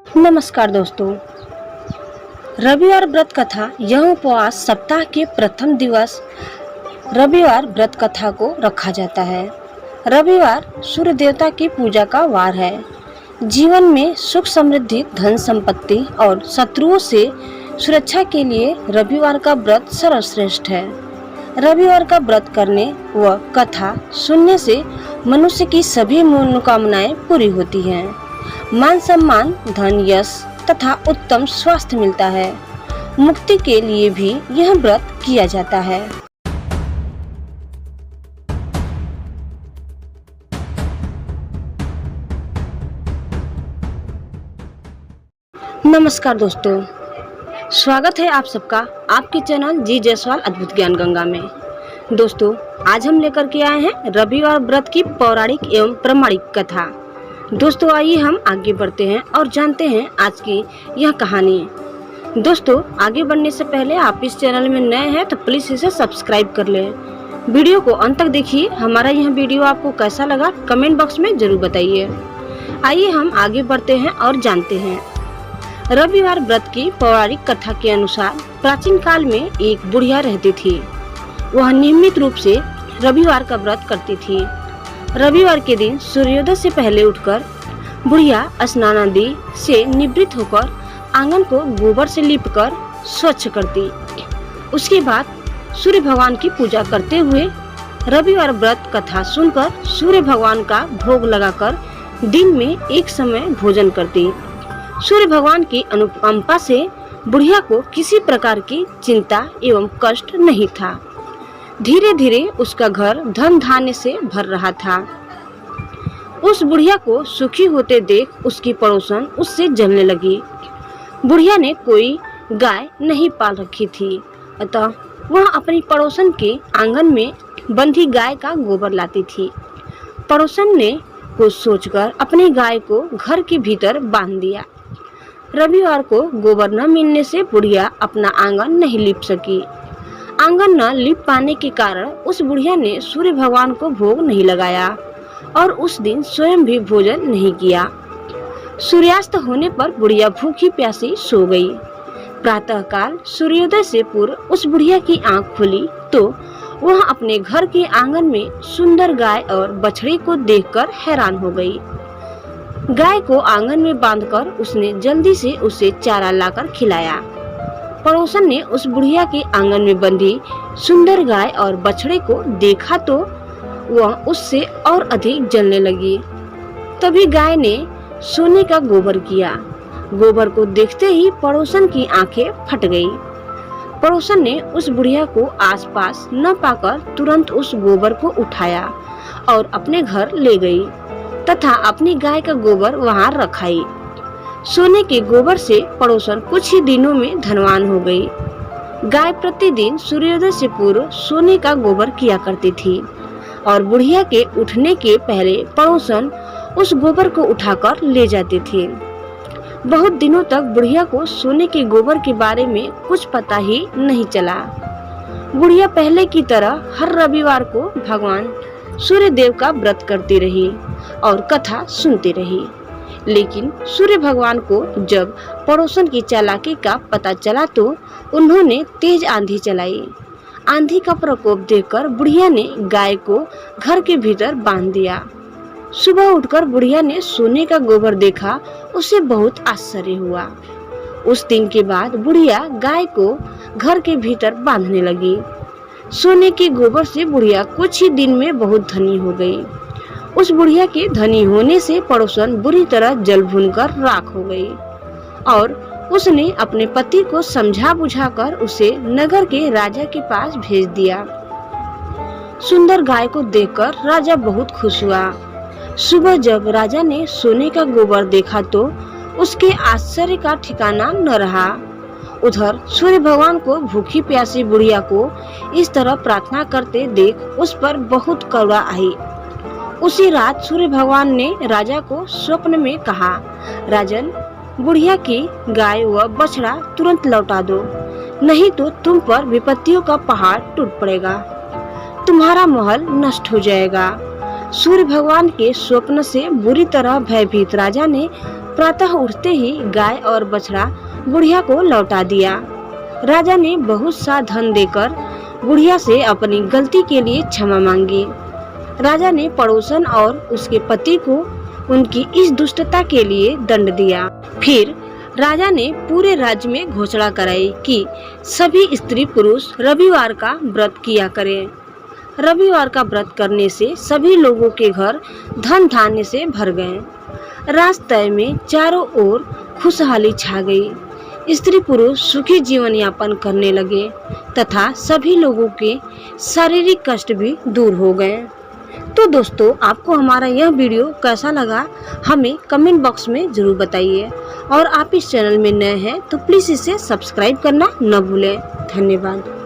नमस्कार दोस्तों। रविवार व्रत कथा। यह उपवास सप्ताह के प्रथम दिवस रविवार व्रत कथा को रखा जाता है। रविवार सूर्य देवता की पूजा का वार है। जीवन में सुख समृद्धि, धन संपत्ति और शत्रुओं से सुरक्षा के लिए रविवार का व्रत सर्वश्रेष्ठ है। रविवार का व्रत करने व कथा सुनने से मनुष्य की सभी मनोकामनाएं पूरी होती हैं। मान सम्मान, धन, यश तथा उत्तम स्वास्थ्य मिलता है। मुक्ति के लिए भी यह व्रत किया जाता है। नमस्कार दोस्तों, स्वागत है आप सबका आपके चैनल जी जयसवाल अद्भुत ज्ञान गंगा में। दोस्तों, आज हम लेकर के आए हैं रविवार व्रत की पौराणिक एवं प्रमाणिक कथा। दोस्तों, आइए हम आगे बढ़ते हैं और जानते हैं आज की यह कहानी। दोस्तों, आगे बढ़ने से पहले आप इस चैनल में नए हैं तो प्लीज इसे सब्सक्राइब कर लें। वीडियो को अंत तक देखिए। हमारा यह वीडियो आपको कैसा लगा कमेंट बॉक्स में जरूर बताइए। आइए हम आगे बढ़ते हैं और जानते हैं। रविवार व्रत की पौराणिक कथा के अनुसार प्राचीन काल में एक बुढ़िया रहती थी। वह नियमित रूप से रविवार का व्रत करती थी। रविवार के दिन सूर्योदय से पहले उठकर बुढ़िया स्नान आदि से निवृत्त होकर आंगन को गोबर से लीपकर स्वच्छ करती। उसके बाद सूर्य भगवान की पूजा करते हुए रविवार व्रत कथा सुनकर सूर्य भगवान का भोग लगाकर दिन में एक समय भोजन करती। सूर्य भगवान की अनुकंपा से बुढ़िया को किसी प्रकार की चिंता एवं कष्ट नहीं था। धीरे धीरे उसका घर धन धान्य से भर रहा था। उस बुढ़िया को सुखी होते देख उसकी पड़ोसन उससे जलने लगी। बुढ़िया ने कोई गाय नहीं पाल रखी थी, अतः वह अपनी पड़ोसन के आंगन में बंधी गाय का गोबर लाती थी। पड़ोसन ने कुछ सोचकर अपनी गाय को घर के भीतर बांध दिया। रविवार को गोबर न मिलने से बुढ़िया अपना आंगन नहीं लीप सकी। आंगन न लीप पाने के कारण उस बुढ़िया ने सूर्य भगवान को भोग नहीं लगाया और उस दिन स्वयं भी भोजन नहीं किया। सूर्यास्त होने पर बुढ़िया भूखी प्यासी सो गई। प्रातःकाल सूर्योदय से पूर्व उस बुढ़िया की आंख खुली तो वह अपने घर के आंगन में सुंदर गाय और बछड़े को देखकर हैरान हो गई। गाय को आंगन में बांधकर उसने जल्दी से उसे चारा लाकर खिलाया। पड़ोसन ने उस बुढ़िया के आंगन में बंधी सुंदर गाय और बछड़े को देखा तो वह उससे और अधिक जलने लगी। तभी गाय ने सोने का गोबर किया। गोबर को देखते ही पड़ोसन की आंखें फट गई। पड़ोसन ने उस बुढ़िया को आसपास न पाकर तुरंत उस गोबर को उठाया और अपने घर ले गई तथा अपनी गाय का गोबर वहां रखाई। सोने के गोबर से पड़ोसन कुछ ही दिनों में धनवान हो गई। गाय प्रतिदिन सूर्योदय से पूर्व सोने का गोबर किया करती थी और बुढ़िया के उठने के पहले पड़ोसन उस गोबर को उठाकर ले जाते थे। बहुत दिनों तक बुढ़िया को सोने के गोबर के बारे में कुछ पता ही नहीं चला। बुढ़िया पहले की तरह हर रविवार को भगवान सूर्य देव का व्रत करती रही और कथा सुनती रही। लेकिन सूर्य भगवान को जब पड़ोसन की चालाकी का पता चला तो उन्होंने तेज आंधी चलाई। आंधी का प्रकोप देखकर बुढ़िया ने गाय को घर के भीतर बांध दिया। सुबह उठकर बुढ़िया ने सोने का गोबर देखा। उसे बहुत आश्चर्य हुआ। उस दिन के बाद बुढ़िया गाय को घर के भीतर बांधने लगी। सोने के गोबर से बुढ़िया कुछ ही दिन में बहुत धनी हो गई। उस बुढ़िया के धनी होने से पड़ोसन बुरी तरह जल भूनकर राख हो गई और उसने अपने पति को समझा बुझाकर उसे नगर के राजा के पास भेज दिया। सुंदर गाय को देखकर राजा बहुत खुश हुआ। सुबह जब राजा ने सोने का गोबर देखा तो उसके आश्चर्य का ठिकाना न रहा। उधर सूर्य भगवान को भूखी प्यासी बुढ़िया को इस तरह प्रार्थना करते देख उस पर बहुत करुणा आई। उसी रात सूर्य भगवान ने राजा को स्वप्न में कहा, राजन, बुढ़िया की गाय व बछड़ा तुरंत लौटा दो, नहीं तो तुम पर विपत्तियों का पहाड़ टूट पड़ेगा, तुम्हारा महल नष्ट हो जाएगा। सूर्य भगवान के स्वप्न से बुरी तरह भयभीत राजा ने प्रातः उठते ही गाय और बछड़ा बुढ़िया को लौटा दिया। राजा ने बहुत सा धन देकर बुढ़िया से अपनी गलती के लिए क्षमा मांगी। राजा ने पड़ोसन और उसके पति को उनकी इस दुष्टता के लिए दंड दिया। फिर राजा ने पूरे राज्य में घोषणा कराई कि सभी स्त्री पुरुष रविवार का व्रत किया करें। रविवार का व्रत करने से सभी लोगों के घर धन धान्य से भर गए। रास्ते में चारों ओर खुशहाली छा गई। स्त्री पुरुष सुखी जीवन यापन करने लगे तथा सभी लोगों के शारीरिक कष्ट भी दूर हो गए। तो दोस्तों, आपको हमारा यह वीडियो कैसा लगा हमें कमेंट बॉक्स में जरूर बताइए और आप इस चैनल में नए हैं तो प्लीज़ इसे सब्सक्राइब करना न भूलें। धन्यवाद।